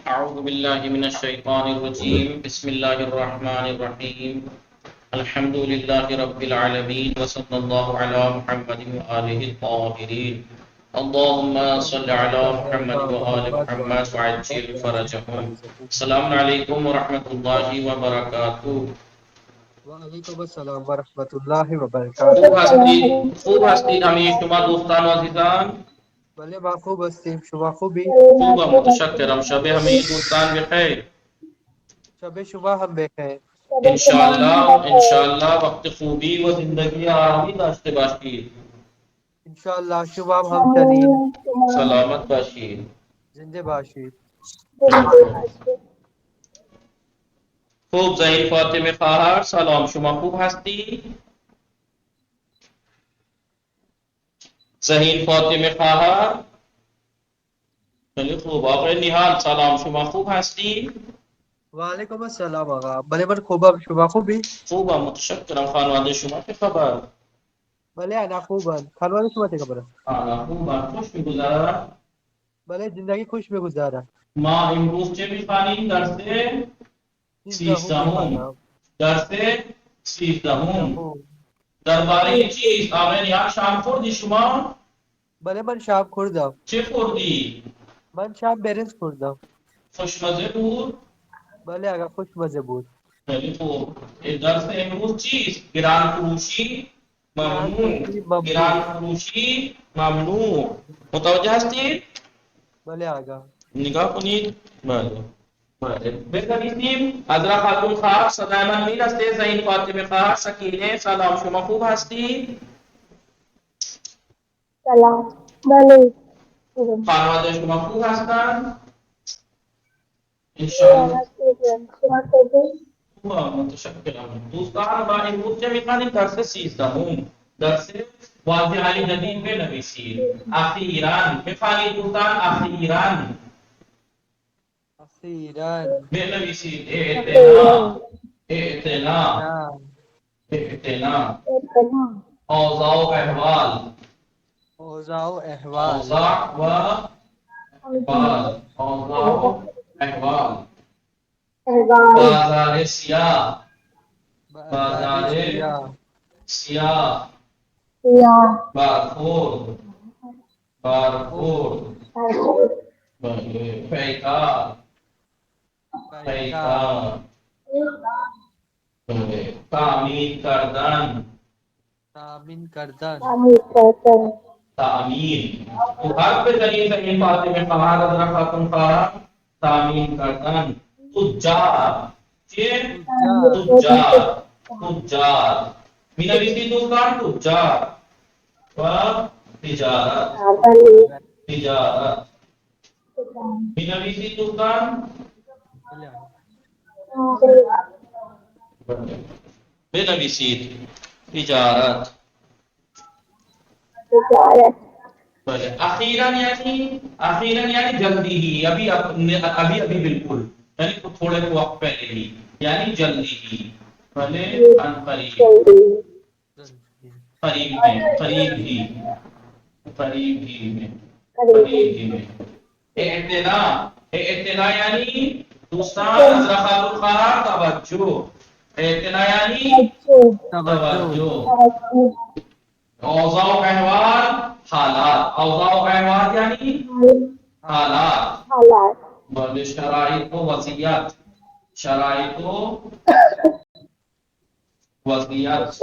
أعوذ بالله من الشيطان الرجيم بسم الله الرحمن الرحيم الحمد لله رب العالمين وصلى الله على محمد وآله الطاهرين اللهم صل على محمد وآل محمد وعجل فرجهم السلام عليكم ورحمة الله وبركاته وعلیکم السلام ورحمۃ اللہ خوب وبرکاتہ. هستی همه شما دوستان و عزیزان. بله ما خوب هستیم، شما خوبی؟ خوب و متشکرم. شب همه دوستان بخیر. شب شما هم بخیر. انشاءاللہ وقت خوبی و زندگی آرامی داشته باشید. انشاءاللہ شما هم همچنین. سلامت باشید. زنده باشید. خوب زهین فاطمه خواهر سلام، شما خوب هستی؟ زهین فاطمه خواهر خیلی خوب. آقای نیحال سلام، شما خوب هستی؟ وعلیکم السلام آقا. بله من خوبم، شما خوبی؟ خوبم متشکرم. خانواده شما چه خبر؟ بله انا خوبم. خانواده شما چه خبره؟ خوبم. خوش میگذرد؟ بله زندگی خوش میگذره. ما امروز چه میخوانیم؟ درس 13. درس 13 درباره چیست؟ آقای نیحال شام خوردی شما؟ بله من شام خوردم. چه خوردی؟ من شام برنج خوردم. خوشمزه بود؟ بله آقا خوشمزه بود. خیلی خوب. درس امروز چیست؟ گران فروشی ممنوع. گران فروشی ممنوع. متوجه هستید؟ بله آقا. نگاه کنید. بله. بنویسیم. عذرا خاتون خواهر صدای من میرسه؟ زهین فاطمه خواهر سکینه سلام، شما خوب هستی؟ سلام. بله. خانواده شما خوب هستن؟ انشاءالله. شما خوبی؟ متشکرم. دوستان با امروز چه میخوانیم؟ درس 13. درس واضح علی جدید بنویسید. اخیراً بخوانید دوستان. اخیراً بنویسید. اعتنا اوضاع و احوال. اوضاع و احوال. بازار سیاه. بارخورد. پیکار. تعمیر کردن. تعمیر تو حرف بزنید. زهین فاطمه خواهر عذرا خاتون خواهر تعمیر کردن. تجار. چیه؟ تجار مینویسید دوستان. تجار و تجارت. مینویسید دوستان. بنویسید. تجارت. اخیراً یعنی جلدی ہی. ابھی بالکل یعنی تھوڑے وقت پہلے ہی یعنی جلدی ہی. پہلے قریب میں. اعتنا یعنی دوستان عذرا خاتون خواہر توجہ. اعتنا یعنی توجہ. اوضاع و احوال حالات. اوضاع و احوال یعنی حالات. بلے شرائط و وضعیت. شرائط و وضعیت.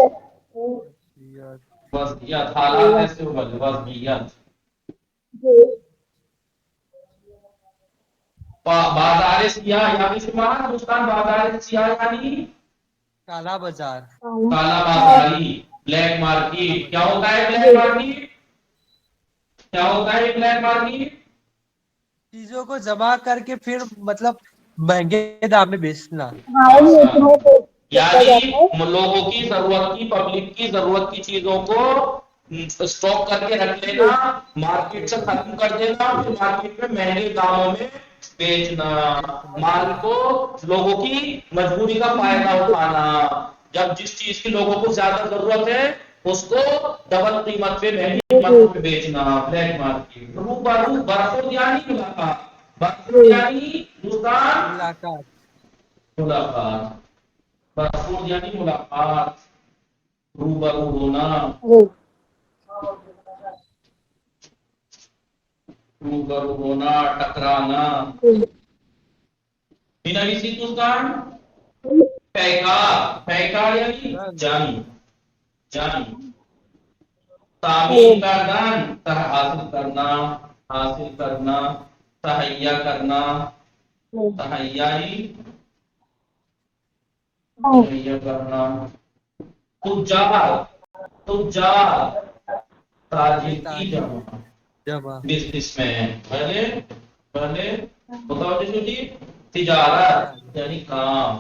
حالات ایسے ہو بلے وضعیت. بازار سیاہ یعنی شما دوستان. بازار سیاہ یعنی کالا بازار. کالا بازاری. Black market. کیا ہوتا ہے بلیک مارکیٹ؟ چیزوں کو جمع کر کے پھر مطلب مہنگے دام میں بیچنا. یعنی لوگوں کی ضرورت کی پبلک کی ضرورت کی چیزوں کو اسٹاک کر کے رکھ لینا. مارکیٹ سے ختم کر دینا. پھر مارکیٹ میں مہنگے داموں میں بیچنا. مال کو لوگوں کی مجبوری کا فائدہ اٹھانا. جب جس چیز کی لوگوں کو زیادہ ضرورت ہے اس کو ڈبل قیمت پہ مہنگی قیمت پہ بیچنا. Black market. برخورد یعنی ملاقات. برخورد یعنی دوستان ملاقات. ملاقات. برخورد یعنی ملاقات، روبرو ہونا، جی روبرو ہونا، ٹکرانا. جی نویسی دوستان پیکار، پیکار یعنی جنگ، جنگ. تعمیر کردن حاصل کرنا، حاصل کرنا. تہیا کرنا، تہیائی، تہیا کرنا. تجار، تجار تاجر کی جمع، جمع. Business man. پہلے پہلے بتاؤ جی تجارت یعنی کام،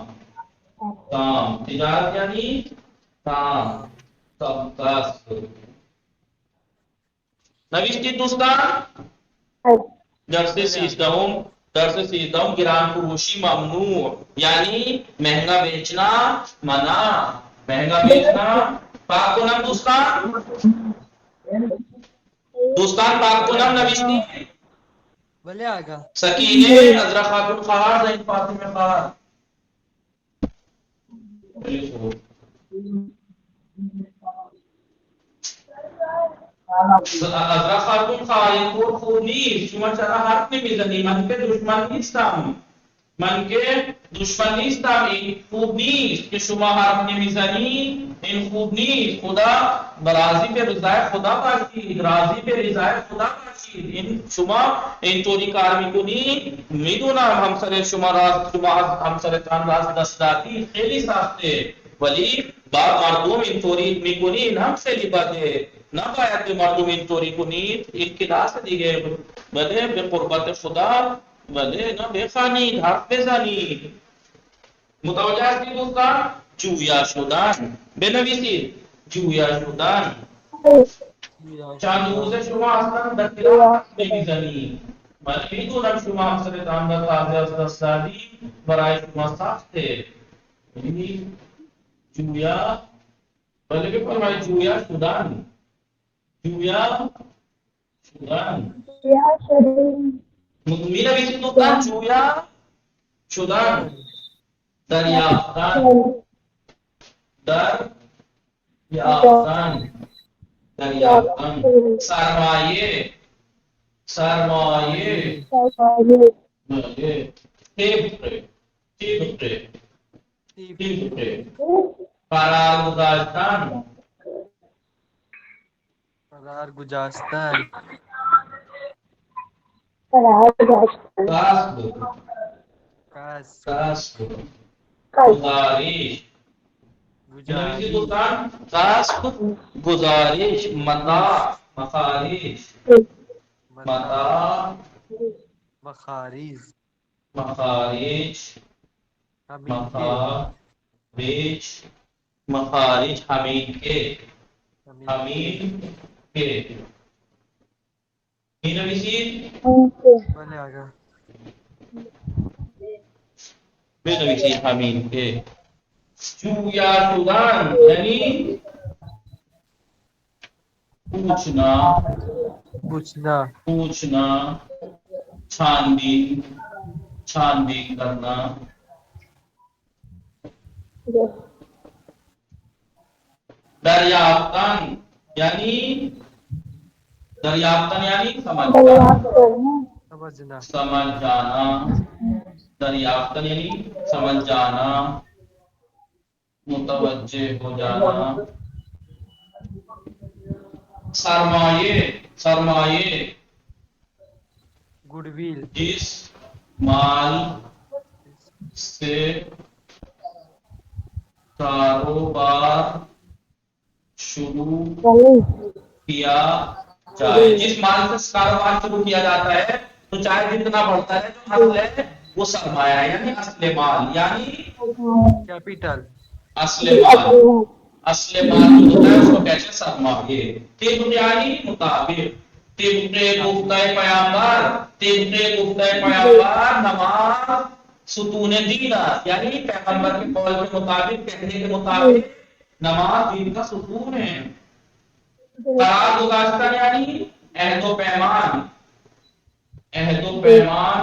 کام. تجارت یعنی کام، کسب. نویستی دوستان در سے سیکھتا ہوں گران فروشی ممنوع یعنی مہنگا بیچنا منع، مہنگا بیچنا. پاک کو نام دوستان، دوستان پاک کو نام نویستی بولے آگا. سکینے، عذرا خاتون خواہر، زین فاطمہ خواہر. عذرا خاتون خواهر خود خوب نیست، شما چرا حرف نمیزنی؟ من که دشمن نیستم، من که دشمن نیستم. این خوب نیست که شما حرف نمیزنی، این خوب نیست. خدا راضی به رضای خدا باشید، راضی به رضای خدا باشید. این شما اینطوری کار میکنی، میدونم همسر شما راست، شما همسرتان راست دست دادی خیلی سخته، ولی با مردم اینطوری میکنی این هم خیلی بده. نباید به مردم اینطوری کنید، این کلاس دیگه. بله به قربت خدا، بله نه بخوانید، حرف بزنید. متوجه هستید دوستان؟ جویا شدن. بنویسید جویا شدن. چند روزه شما اصلا در کلاس نمیزنید. من میدونم شما همسرتان را تازه از دست دادی، برای شما سخته. جویا، بله بفرمایید جویا شدن. جویا شدن. می نویسید دوستان جویا شدن. دریافتن، دریافتن، دریافتن. سرمایه، سرمایه. بله. طبق، طبق، طبق. قرار گذاشتن، قرار گذاشتن. قصد، قصد. قصد. گزارش. گزارش. دوستان قصد، گزارش. متاع، مخارج، متاع، مخارج. مخارج، حمید کے. مخارج، مخارج. حمید کے، حمید کے. بنویسید بولے آگا. بنویسید حمید کے. جویا شدن یعنی پوچھنا، پوچھنا. پوچھنا. چھانبین، چھانبین کرنا. دریافتن یعنی دریافتن یعنی سمجھنا، سمجھنا. سمجھ جانا. دریافتن یعنی سمجھ جانا، متوجہ ہو جانا. سرمایہ، سرمایہ. Good will. جس مال سے کاروبار شروع کیا جائے، جس مال سے کاروبار شروع کیا جاتا ہے تو چاہے جتنا بڑھتا ہے جو اصل ہے وہ سرمایہ ہے، یعنی اصل مال، یعنی کیپیٹل. اصل مال. اصل مال جو ہوتا ہے اس کو کہتے ہیں سرمایہ. طب یعنی مطابق. طبق گفتہ پیامبر، طبق گفتہ پیامبر نماز ستون دین یعنی پیغمبر کے قول کے مطابق، کہنے کے مطابق نماز دین کا ستون ہے. قرار گزاشتہ یعنی عہد و پیمان، عہد و پیمان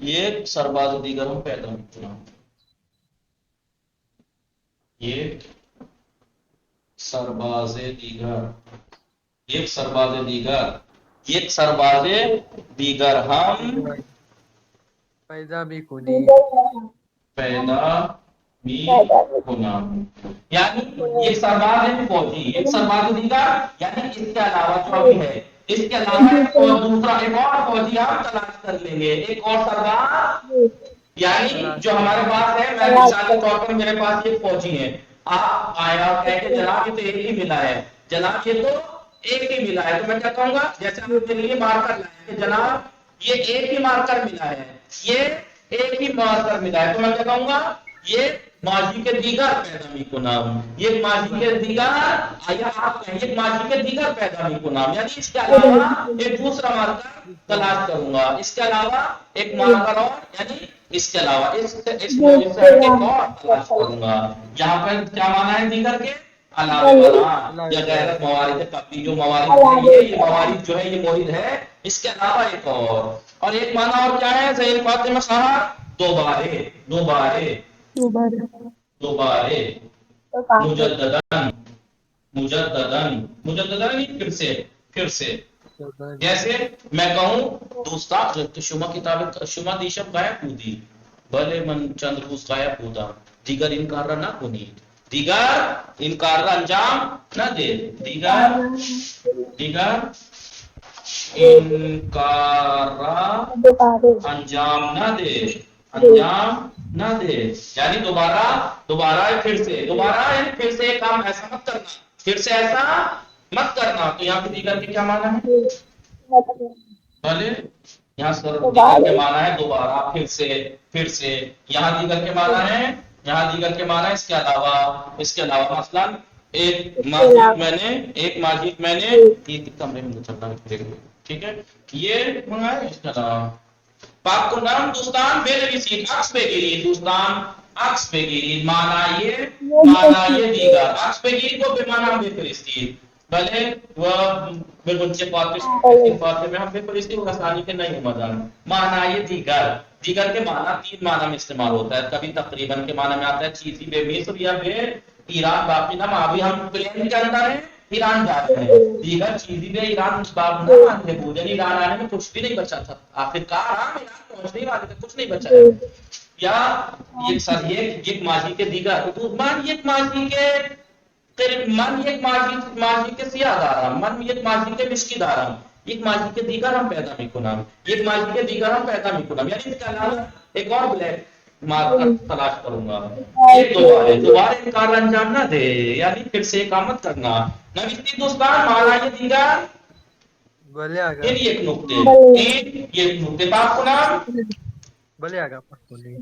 ایک سرباز دیگر ہم پیدا ہونا، ایک سرباز دیگر، ایک سرباز دیگر، ایک سرباز دیگر ہم پیدا بھی کنی، پیدا بھی ہونا، یعنی ایک سرباز ہے فوجی، ایک سرباز دیگر یعنی اس کے علاوہ جو ابھی ہے، اس کے علاوہ ایک اور دوسرا ایک اور فوجی ہم تلاش کر لیں گے، ایک اور سرباز، یعنی جو ہمارے پاس ہے، میں مثال کے طور پر میرے پاس یہ فوجی ہے، آپ آئے اور کہہ کہ جناب یہ تو ایک ہی ملا ہے، جناب یہ تو ایک ہی ملا ہے، تو میں کیا کہوں گا، جیسے آپ میرے لیے مارکر لائے کہ جناب یہ ایک ہی مارکر ملا ہے، یہ ایک ہی مارکر ملا ہے، تو میں کیا کہوں گا، یہ ماضی کے دیگر پیدامی کو نام، یہ ماضی کے دیگر، آیا آپ کہیں یہ ماضی کے دیگر پیدامی کو نام، یعنی اس کے علاوہ ایک دوسرا مارکر تلاش کروں گا، اس کے علاوہ ایک مارکر اور، یعنی اس کے علاوہ اس موضوع سے ہٹ کے ایک اور تلاش کروں گا، یہاں پر کیا مانا ہے دیگر کے علاوہ والا یا غیر موارد قبلی، جو موارد ہیں یہ موارد جو ہے یہ موارد ہے، اس کے علاوہ ایک اور ایک مانا اور کیا ہے زہیر فاطمہ صاحب، دوبارے دوبارے دوبارہ دوبارے مجددن مجددن مجددن پھر سے پھر سے، جیسے میں کہوں دوستا شما کتاب شما دیشب غائب بودی بھلے من چند روز غائب ہودا، دیگر انکار را نہ کنی، دیگر انکار را انجام نہ دے، دیگر انکار را انجام نہ دے، انجام نہ دے، یعنی دوبارہ پھر سے یعنی پھر سے ایک کام ایسا مت کرنا، پھر سے ایسا مت کرنا، تو یہاں پہ دیگر کی کیا معنی ہے، بھلے یہاں سر دیگر کے معنی ہے دوبارہ، پھر سے، یہاں دیگر کے معنی ہے، یہاں دیگر کے معنی ہے اس کے علاوہ مثلا ایک ماجد میں نے یہ کمرے میں چلنا ٹھیک ہے، یہ منگا ہے اس کا نام پاک کو نام دوستان بے نویسی عکس پہ گیری، دوستان عکس پہ گیری، معنی یہ دیگر عکس پہ گیری کو بے معنی بے فرستی، بھلے وہ بالکل فاطمے میں ہم بے فرستی وہ آسانی کے نہیں مدن، معنی یہ دیگر کے معنی تین معنی میں استعمال ہوتا ہے، کبھی تقریباً کے معنی میں آتا ہے چیزی بے مصر یا بے ایران، باقی نام ابھی ہم پلین کے اندر ہیں ایران جا رہے ہیں، دیگر چیزی بے ایران مسباب نہ مانتے بود، یعنی ایران آنے میں کچھ بھی نہیں بچا تھا، آخر کار ہم ایران پہنچنے والے تھے کچھ نہیں بچا ہے، یا ایک ماضی کے دیگر من ایک ماضی کے سیاہ دارم، من ایک ماضی کے مشکی دارم، ایک ماضی کے دیگر ہم پیدا می کنم، ایک ماضی کے دیگر ہم پیدا می کنم، یعنی اس کے علاوہ ایک اور بلیک مارکر تلاش کروں گا، ایک دوبارہ انکار انجام نہ دے، یعنی پھر سے اقامت کرنا، نوستی دوستان مانا یہ دیگر بھلے آگا ایک نقطے پاک کو نام بھلے آگا پکولی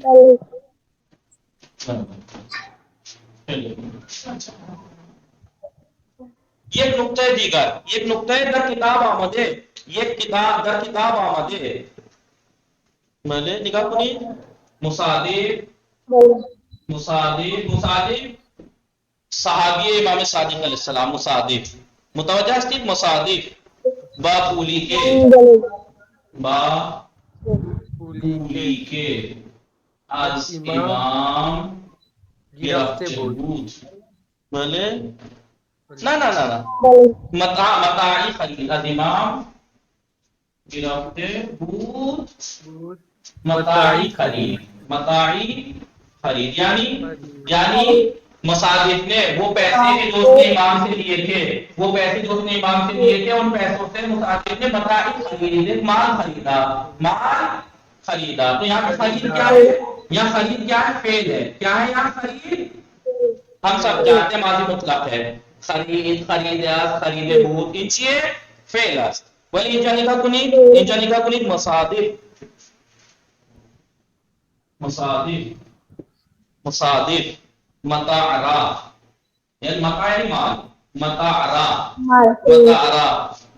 یہ نقطہ دیگر، ایک نقطہ در کتاب آمدے، یہ کتاب در کتاب آمدے، میں نے نگاہ کنی مصادف صحابی امام صادق علیہ السلام، مصادف متوجہ استید، مصادف با پولی کے از امام گرفته بود، بله نه متاعی خرید، از امام گرفته بود متاعی خرید، یعنی مصادف نے وہ پیسے جو اس نے امام سے لیے تھے، ان پیسوں سے مصادف نے متاعی خرید، مال خریدا، تو یہاں پہ خرید کیا ہے، یہاں خرید کیا ہے، فعل ہے، کیا ہے یہاں خرید، ہم سب جانتے ہیں ماضی مطلق ہے، خرید بود این چیه فعل است، ولی اینجا نگاه کنید مصادف متاعرا، یعنی متاع مال، متاعرا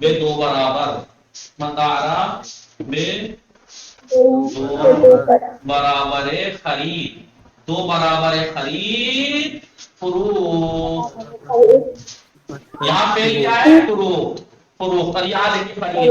بے دو برابر، متاعرا بے دو برابر خرید، دو برابر خرید فروخت، یہاں پہ کیا ہے فروخت، اور یہاں دیکھیں خرید،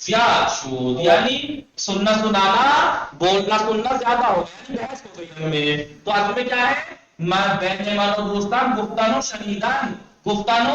زیاد شد، یعنی سننا سنانا، بولنا سننا زیادہ ہو گیا، یعنی بحث ہو گئی ہمیں. تو اصل میں کیا ہے؟ بین من و دوستان گفتن و شنیدن، گفتن و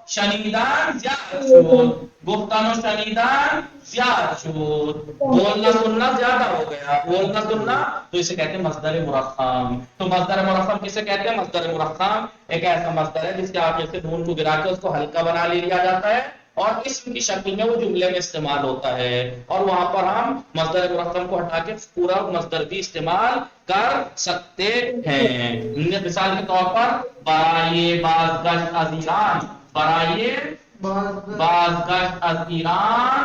شنیدن زیاد شد، گفتن و شنیدن زیاد شد، بولنا سننا زیادہ ہو گیا، بولنا سننا. تو اسے کہتے ہیں مصدر مرخم. تو مصدر مرخم کسے کہتے ہیں؟ مصدر مرخم ایک ایسا مصدر ہے جس کے آخر سے نون کو گرا کے اس کو ہلکا بنا لیا جاتا ہے اور اسم کی شکل میں وہ جملے میں استعمال ہوتا ہے، اور وہاں پر ہم مصدر مرکب کو ہٹا کے پورا مصدر بھی استعمال کر سکتے ہیں. مثال کے طور پر برائے بازگشت از ایران، برائے بازگشت از ایران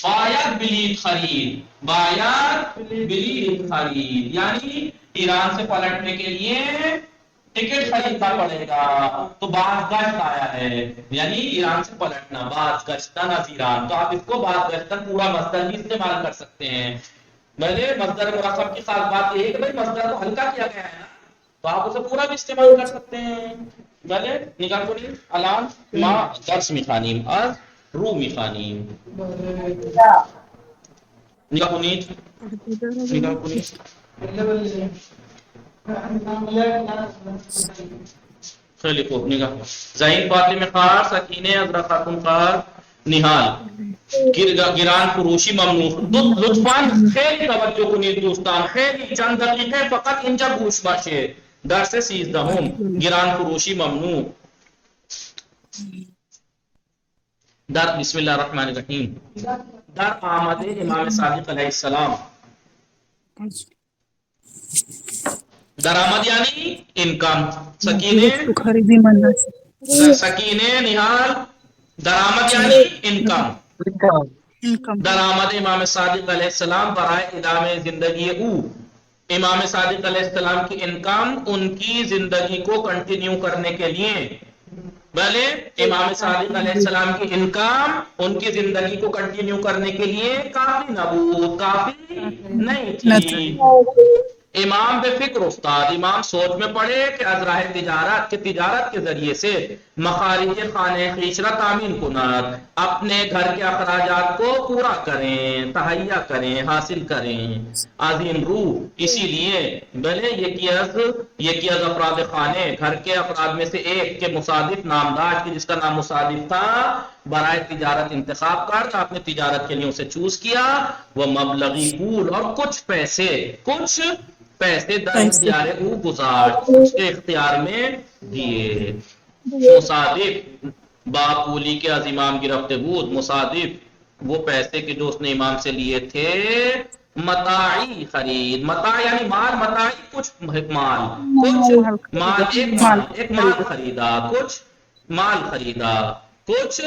باید بلیط خرید، باید بلیط خرید، یعنی ایران سے پلٹنے کے لیے ٹکٹ خریدنا پڑے گا. تو بازگشت آیا ہے یعنی ایران سے پلٹنا، بازگشتن از ایران. تو آپ اس کو بازگشتن پورا مصدر بھی استعمال کر سکتے ہیں. میں مصدر مرکب کی خاص بات یہ ہے کہ بھائی مصدر کو ہلکا کیا گیا ہے نا، تو آپ اسے پورا بھی استعمال کر سکتے ہیں. بھلے نگاہ کنید الان ما درس میخوانیم از رو میخوانیم. نگاہ کنید، نگاہ کنید. خیلی خوب، نگاہ زین فاطمه خار، سکینه عذرا خاتون خار، نهال گران فروشی ممنوع. لطفاً خیلی توجه کنید دوستان، خیلی چند دقیقه فقط اینجا گوش باشه. درس 13 گران فروشی ممنوع. در بسم الله الرحمن الرحیم در آمد امام صادق علیه السلام. درآمد یعنی انکم. سکینه خریدی مننا سکینه نہال درآمد یعنی انکم. انکم درآمد امام صادق علیہ السلام برائے ادامے زندگی او. امام صادق علیہ السلام کی انکم ان کی زندگی کو کنٹینیو کرنے کے لیے. بھلے امام صادق علیہ السلام کی انکم ان کی زندگی کو کنٹینیو کرنے کے لیے کافی نبود، کافی نہیں تھی. امام بے فکر استاد، امام سوچ میں پڑے کہ از راہ تجارت کے ذریعے سے مخارج خانہ خیشرہ تامین کنات، اپنے گھر کے اخراجات کو پورا کریں، تہیا کریں، حاصل کریں. عظیم روح اسی لیے بھلے یہ کی از افراد خانے، گھر کے افراد میں سے ایک کے مصادف نامدار کی جس کا نام مصادف تھا، برائے تجارت انتخاب کر آپ نے تجارت کے لیے اسے چوز کیا. وہ مبلغی پول اور کچھ پیسے در اختیار او گزار، اس کے اختیار میں دیے. مصادف باپولی کے از امام گرفت بود. مصادف وہ پیسے کے جو اس نے امام سے لیے تھے متاعی خرید. متاع یعنی مال، متاعی کچھ مال، ایک مال خریدا، کچھ مال خریدا، کچھ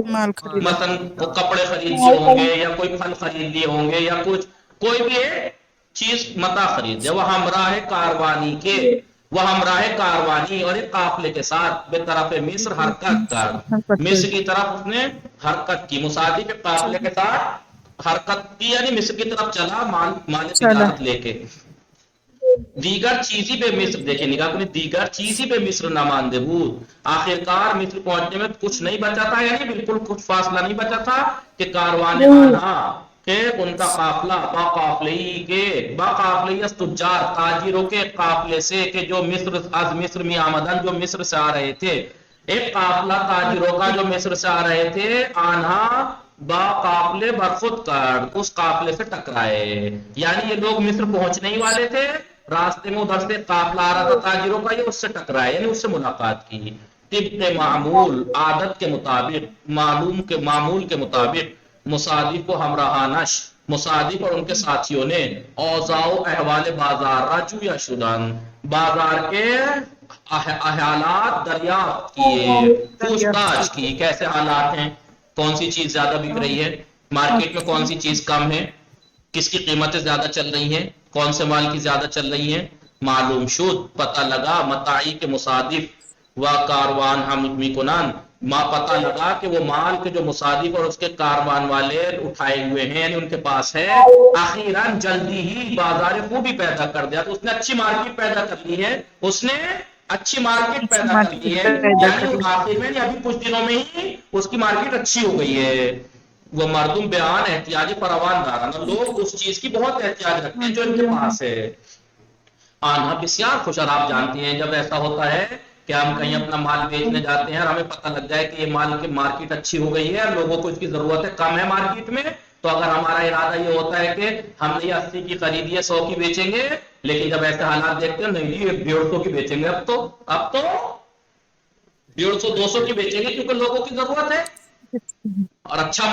مال خرید مثلا کپڑے خرید لیے ہوں گے یا کوئی پھل خرید لیے ہوں گے یا کچھ کوئی بھی ایک چیز متا خرید دے. وہ ہمراہ کاروانی کے، وہ ہمراہ کاروانی اور ایک قافلے کے ساتھ بے طرف مصر حرکت کر. مصر کی طرف اس نے حرکت کی. مصادف کے قافلے کے ساتھ حرکت کی یعنی مصر کی طرف چلا مال تجارت لے کے. دیگر چیزی بے مصر، دیکھیں نگاہ کنید، دیگر چیزی بے مصر نہ ماندے بود. آخرکار مصر پہنچنے میں کچھ نہیں بچا تھا، یعنی بالکل کچھ فاصلہ نہیں بچا تھا کہ کاروان آنا کہ ان کا قافلہ با قافلہی از تجار، تاجروں کے قافلے سے کہ جو مصر می آمدن، جو مصر سے آ رہے تھے. ایک قافلہ تاجروں کا جو مصر سے آ رہے تھے، آنہا با قافلے برخود کر، اس قافلے سے ٹکرائے. یعنی یہ لوگ مصر پہنچنے ہی والے تھے، راستے میں ادھر سے قافلہ آ رہا تھا تاجروں کا، یہ اس سے ٹکرائے یعنی اس سے ملاقات کی. طبق معمول، عادت کے مطابق، معمول کے مطابق مصادف کو ہمراہانش، مصادف اور ان کے ساتھیوں نے اوضاع و احوال بازار رجو یا شدن، بازار کے حالات دریافت کیے، پوچھ تاچھ کی. کیسے حالات ہیں، کون سی چیز زیادہ بک رہی ہے مارکیٹ میں، کون سی چیز کم ہے، کس کی قیمتیں زیادہ چل رہی ہیں، کون سے مال کی زیادہ چل رہی ہیں. معلوم شد، پتہ لگا، متاعی کے مصادف و کاروان ہم کنان، پتہ لگا کہ وہ مال کے جو مصادف اور اس کے کاروان والے اٹھائے ہوئے ہیں یعنی ان کے پاس ہے. اخیراً جلدی ہی بازار خوبی پیدا کر دیا. تو اس نے اچھی مارکیٹ پیدا کر لی ہے، اس نے اچھی مارکیٹ پیدا کر دی ہے، یعنی آخر میں ابھی کچھ دنوں میں ہی اس کی مارکیٹ اچھی ہو گئی ہے. وہ مردم بیان احتیاجی پروان دارانہ، لوگ اس چیز کی بہت احتیاج رکھتے ہیں جو ان کے پاس ہے. آنہا بسیار خوش، اور آپ جانتے ہیں جب ایسا ہوتا ہے کہ ہم کہیں اپنا مال بیچنے جاتے ہیں اور ہمیں پتہ لگ جائے کہ یہ مال کی مارکیٹ اچھی ہو گئی ہے اور لوگوں کو اس کی ضرورت ہے، کم ہے مارکیٹ میں، تو اگر ہمارا ارادہ یہ ہوتا ہے کہ ہم نے یہ 80 کی خریدی ہے 100 کی بیچیں گے، لیکن جب ایسے حالات دیکھتے ہیں نہیں جی 150 کی بیچیں گے، اب تو 150 200 کی بیچیں گے کیونکہ لوگوں کی ضرورت ہے. اور اچھا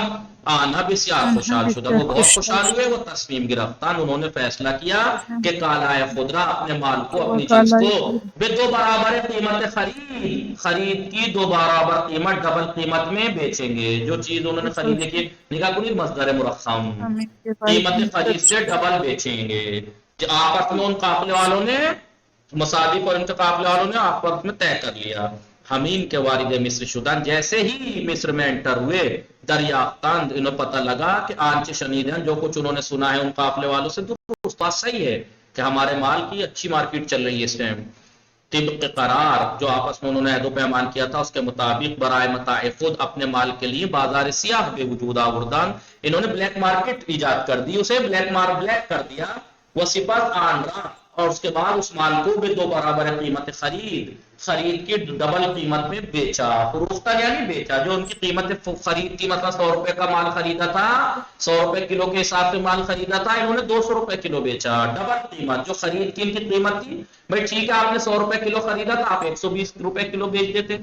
آنا بسیار خوشحال شدہ، وہ بہت خوشحال ہوئے، وہ تصمیم گرفتان، انہوں نے فیصلہ کیا کہ کالائے خضرا اپنے مال کو، اپنی چیز کو بے 2 برابر قیمت خرید کی 2 برابر قیمت، ڈبل قیمت میں بیچیں گے. جو چیز انہوں نے خریدنے کی نگاہ کنی مصدر مرخم، قیمت خرید سے ڈبل بیچیں گے. آپس میں ان قافلے والوں نے، مصادق اور ان کے قافلے والوں نے آپس میں طے کر لیا. حمیم کے والد مصر شدن جیسے ہی مصر میں انٹر ہوئے، دریافتند انہیں پتہ لگا کہ آنچ شنیدن، جو کچھ انہوں نے سنا ہے ان قافلے والوں سے درست صحیح ہے کہ ہمارے مال کی اچھی مارکیٹ چل رہی ہے اس ٹائم. طبق قرار، جو آپس میں انہوں نے عہد و پیمان کیا تھا اس کے مطابق، برائے متاع خود، اپنے مال کے لیے بازار سیاہ بے وجود آوردان، انہوں نے بلیک مارکیٹ ایجاد کر دی، اسے بلیک کر دیا. وہ سپاس آن رہا، اور اس کے بعد اس مال کو بے 2 برابر قیمت خرید کی ڈبل قیمت میں بیچا. فروختہ یعنی بیچا. جو ان کی قیمت خرید کی مثلا 100 روپے کا مال خریدا تھا، 100 روپے کلو کے حساب سے مال خریدا تھا، انہوں نے 200 روپے کلو بیچا. ڈبل قیمت، جو خرید کی ان کی قیمت تھی، بھائی ٹھیک ہے آپ نے 100 روپے کلو خریدا تھا، آپ 120 روپے کلو بیچ دیتے،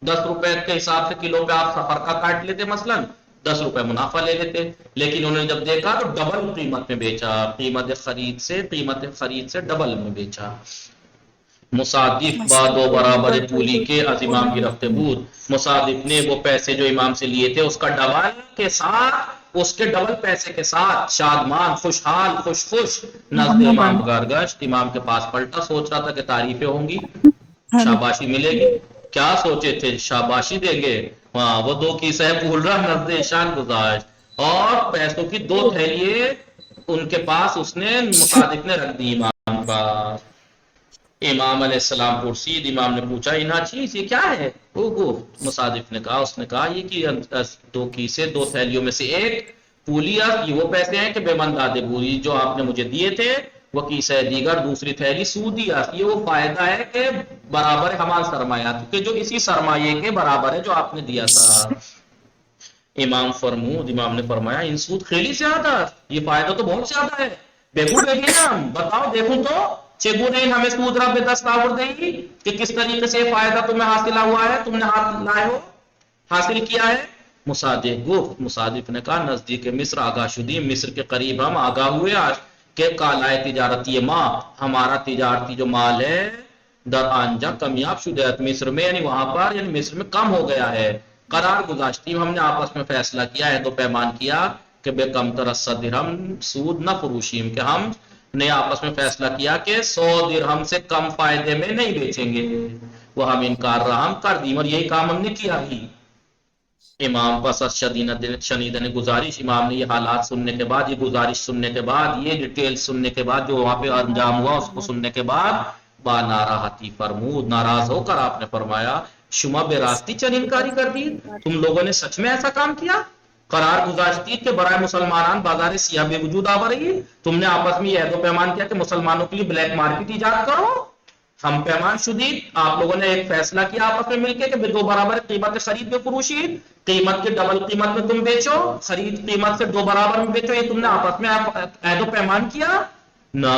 10 روپے کے حساب سے کلو پہ آپ سفر کا کاٹ لیتے، مثلا 10 روپے منافع لے لیتے. لیکن انہوں نے جب دیکھا تو ڈبل قیمت میں بیچا، قیمت خرید سے ڈبل میں بیچا. مصادف با 2 برابر پولی کے از امام گرفت بود، مصادف نے وہ پیسے جو امام سے لیے تھے اس کا ڈبل کے ساتھ، اس کے ڈبل پیسے کے ساتھ شادمان، خوشحال، خوش نزد امام گرگشت، امام کے پاس پلٹا. سوچ رہا تھا کہ تعریفیں ہوں گی، شاباشی ملے گی. کیا سوچے تھے؟ شاباشی دیں گے. ہاں، وہ 2 قصے بھول رہا نزد شان گزاشت، اور پیسوں کی 2 تھیلیے ان کے پاس اس نے، مصادق نے رکھ دی امام پاس. امام علیہ السلام پرسید، امام نے پوچھا انہا چیز یہ کیا ہے؟ مصادق نے کہا، اس نے کہا یہ کہ 2 کیسے 2 تھیلیوں میں سے ایک پولیا، یہ وہ پیسے ہیں کہ بے من دادے بوری جو آپ نے مجھے دیے تھے، وہ کیسے دیگر دوسری تھیلی سودیا، یہ وہ فائدہ ہے کہ برابر ہمارا سرمایہ، کہ جو اسی سرمایہ کے برابر ہے جو آپ نے دیا تھا. امام نے فرمایا ان سود خیلی زیادہ، یہ فائدہ تو بہت زیادہ ہے. دیکھو بیٹی نا، بتاؤ دیکھوں تو چبو نے ہمیں سود رب دستاور دیں گی کہ کس طریقے سے فائدہ تمہیں حاصل ہوا ہے، تم نے ہاتھ لائے ہو، حاصل کیا ہے. مصادق نے کہا نزدیک مصر آگاہ شدی، مصر کے قریب ہم آگاہ ہوئے آج کہ کالائے تجارتی ماں، ہمارا تجارتی جو مال ہے در آنجا کمیاب شدہ مصر میں، یعنی وہاں پر، یعنی مصر میں کم ہو گیا ہے. قرار گزاشتی، ہم نے آپس میں فیصلہ کیا ہے، تو پیمان کیا کہ بے کم تر 100 درہم سود نہ فروشیم، کہ ہم نے آپس میں فیصلہ کیا کہ 100 درہم سے کم فائدے میں نہیں بیچیں گے. وہ ہم انکار رہا، ہم کر دیں، اور یہی کام ہم نے کیا ہی. امام پس شنید نے گزارش، امام نے یہ حالات سننے کے بعد، یہ گزارش سننے کے بعد، یہ ڈیٹیل سننے کے بعد، جو وہاں پہ انجام ہوا اس کو سننے کے بعد، با ناراحتی فرمود، ناراض ہو کر آپ نے فرمایا شما بے راستی چن انکاری کر دی، تم لوگوں نے سچ میں ایسا کام کیا؟ قرار گزاشتی کہ برائے مسلمانان بازار سیاہ بے وجود آور رہی، تم نے آپس میں یہ عہد و پیمان کیا کہ مسلمانوں کے لیے بلیک مارکیٹ ایجاد کرو. ہم پیمان شدید، آپ لوگوں نے ایک فیصلہ کیا آپس میں مل کے کہ 2 برابر قیمت خرید میں فروشی، قیمت کے ڈبل قیمت میں تم بیچو، خرید قیمت سے 2 برابر میں بیچو، یہ تم نے آپس میں عہد و پیمان کیا نا.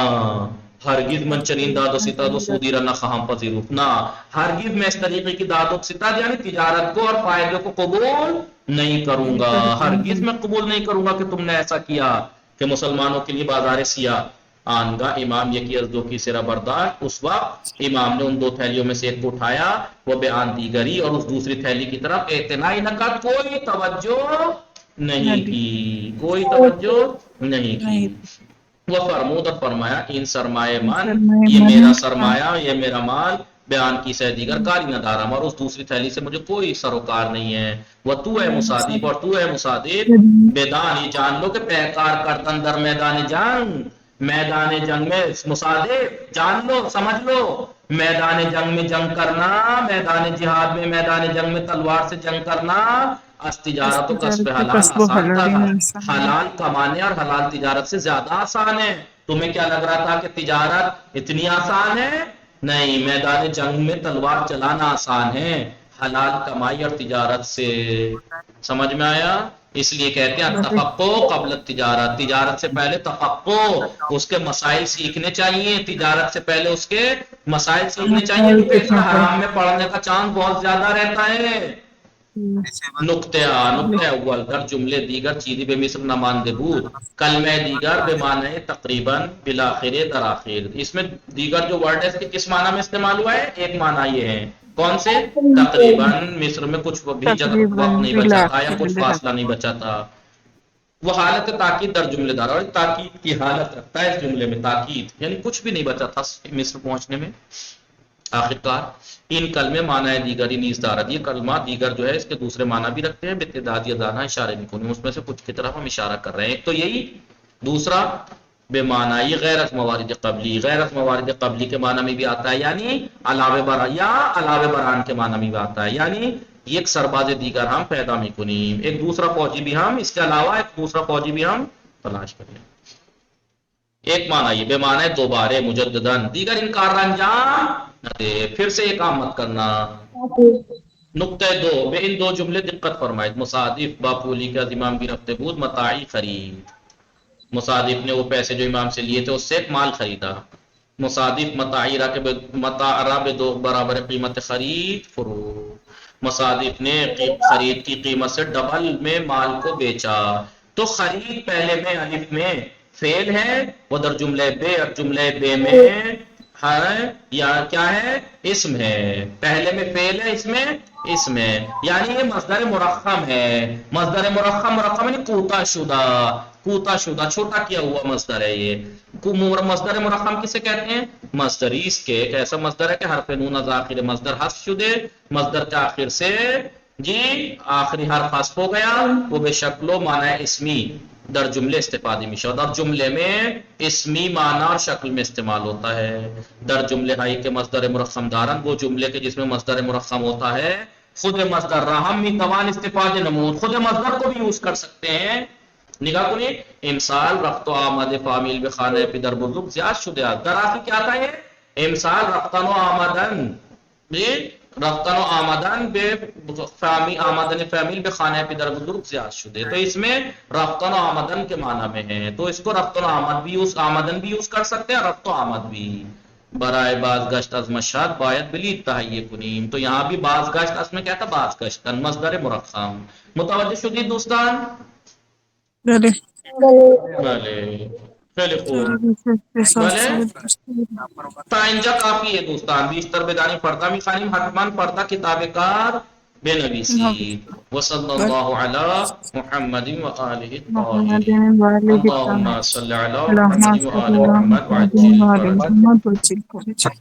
ہرگز من چنین داد و ستاد و سودی رنا خواہم پذیرفت، نہ ہرگز میں اس طریقے کی داد و ستاد یعنی تجارت کو اور فائدے کو قبول نہیں کروں گا، ہرگز میں قبول نہیں کروں گا کہ تم نے ایسا کیا کہ مسلمانوں کے لیے بازار سیاہ. آنگا امام یکی از 2 کی سرا برداشت، اس وقت امام نے ان 2 تھیلیوں میں سے ایک کو اٹھایا، وہ بیان دیگری، اور اس دوسری تھیلی کی طرف اعتنائی نہ کر، کوئی توجہ نہیں کی، کوئی توجہ نہیں کی. وہ فرمود اور فرمایا ان سرمایہ من، یہ میرا سرمایہ، یہ میرا مال، بیان کی سے دیگر کاری نہ دارم، اور اس دوسری تھیلی سے مجھے کوئی سروکار نہیں ہے. وہ تو ہے مصادق، اور تو ہے مصادق، بیدان یہ جان لو کہ پیکار کردن در میدان جنگ، میدان جنگ میں مصادف جان لو سمجھ لو، میدان جنگ میں جنگ کرنا، میدان جہاد میں میدان جنگ میں تلوار سے جنگ کرنا، تجارت و کسب حلال آسان تھا، حلال کمانے اور حلال تجارت سے زیادہ آسان ہے۔ تمہیں کیا لگ رہا تھا کہ تجارت اتنی آسان ہے؟ نہیں، میدان جنگ میں تلوار چلانا آسان ہے حلال کمائی اور تجارت سے۔ سمجھ میں آیا؟ اس لیے کہتے ہیں تفقہ قبل تجارت، تجارت سے پہلے تفقہ، اس کے مسائل سیکھنے چاہیے، تجارت سے پہلے اس کے مسائل سیکھنے چاہیے، کیونکہ اس میں حرام میں پڑھنے کا چانس بہت زیادہ رہتا ہے۔ نقطہ اول در جملے دیگر چیزی بے مصر نماند بود، کلمہ دیگر بے معنی تقریباً بالآخر در آخر۔ اس میں دیگر جو ورڈ ہے اس کے کس معنی میں استعمال ہوا ہے؟ ایک معنی یہ ہے، کون سے؟ تقریباً مصر میں کچھ بھی وقت نہیں بچا تھا یا کچھ فاصلہ نہیں بچا تھا۔ وہ حالت تاکید در جملے دار، اور تاکید کی حالت رکھتا ہے اس جملے میں، تاکید یعنی کچھ بھی نہیں بچا تھا مصر پہنچنے میں۔ آخرکار ان کلمے معنی دیگری نیز دارد، یہ کلمہ دیگر جو ہے اس کے دوسرے معنی بھی رکھتے ہیں، بتعداد ادانہ اشارے نہیں کنی، اس میں سے کچھ کی طرف ہم اشارہ کر رہے ہیں، ایک تو یہی، دوسرا بے معنی غیر از موارد قبلی، غیر از موارد قبلی کے معنی میں بھی آتا ہے، یعنی علاوہ بر یا علاوہ بران کے معنی میں بھی آتا ہے، یعنی ایک سرباز دیگر ہم پیدا میں کنیم، ایک دوسرا فوجی بھی ہم، اس کے علاوہ ایک دوسرا فوجی بھی ہم تلاش کریں۔ ایک معنی یہ بے معنی دوبارے مجددن، دیگر انکار انجام نہ دے، پھر سے یہ کام مت کرنا۔ نقطہ دو، بے ان دو جملے دقت فرمائید، مصادف باپولی کا امام گرفتے بود متاعی خرید، مصادف نے وہ پیسے جو امام سے لیے تھے اس سے ایک مال خریدا، مصادف متاعرہ بے دو برابر قیمت خرید فروخت، مصادف نے خرید کی قیمت سے ڈبل میں مال کو بیچا۔ تو خرید پہلے میں الف میں فعل ہے، وہ در جملے بے اور جملے بے میں ہے یا کیا ہے؟ اسم ہے، پہلے میں فعل ہے، اس میں اسم ہے، یعنی یہ مصدر مرخم ہے، مصدر مرخم یعنی کوتا شدہ، کوتا شدہ چھوٹا کیا ہوا مصدر ہے یہ۔ مصدر مرخم کسے کہتے ہیں؟ مصدر اس کے ایک ایسا مصدر ہے کہ حرف نون از آخر مصدر حذف شدے، مصدر کے آخر سے جی آخری حرف حذف ہو گیا، وہ بے شکل و معنی اسمی در جملے استفادی میں شد، در جملے میں اسمی معنی اور شکل میں استعمال ہوتا ہے۔ در جملے ہائی کے مصدر مرخم دارن، وہ جملے کے جس میں مصدر مرخم ہوتا ہے، خود مصدر رحم می توان استفادہ نمود، خود مصدر کو بھی یوز کر سکتے ہیں۔ نگاہ کنی، امسال رفت و آمد فامیل بخانہ پدر بزرگ زیاد شدہ، در آخر کیا تھا یہ؟ امسال رفتن و آمدن، رفتن و آمدن بے آمدن فامیل بے خانہ پدر بزرگ زیاد شدے، تو اس میں رفتن و آمدن کے معنی میں ہے، تو اس کو رفتن و آمد بھی آمدن بھی یوز کر سکتے ہیں، رفت و آمد بھی۔ برائے باز گشت از مشہد باید بلی تہیہ کنیم، تو یہاں بھی باز گشت اس میں کیا تھا؟ باز گشتن مصدر مرخم۔ متوجہ شدید دوستان؟ بلے بھلے خیلی خوب، بھلے تا اینجا کافی ہے دوستان، بیشتر بدانی پردہ می خانیم، حتماً پردہ کتاب کار بے نویسی، وصلی اللہ علی محمد و آلہ الطاہرین، اللہم صلی علی محمد و آل محمد وعجل فرجہ۔ محمد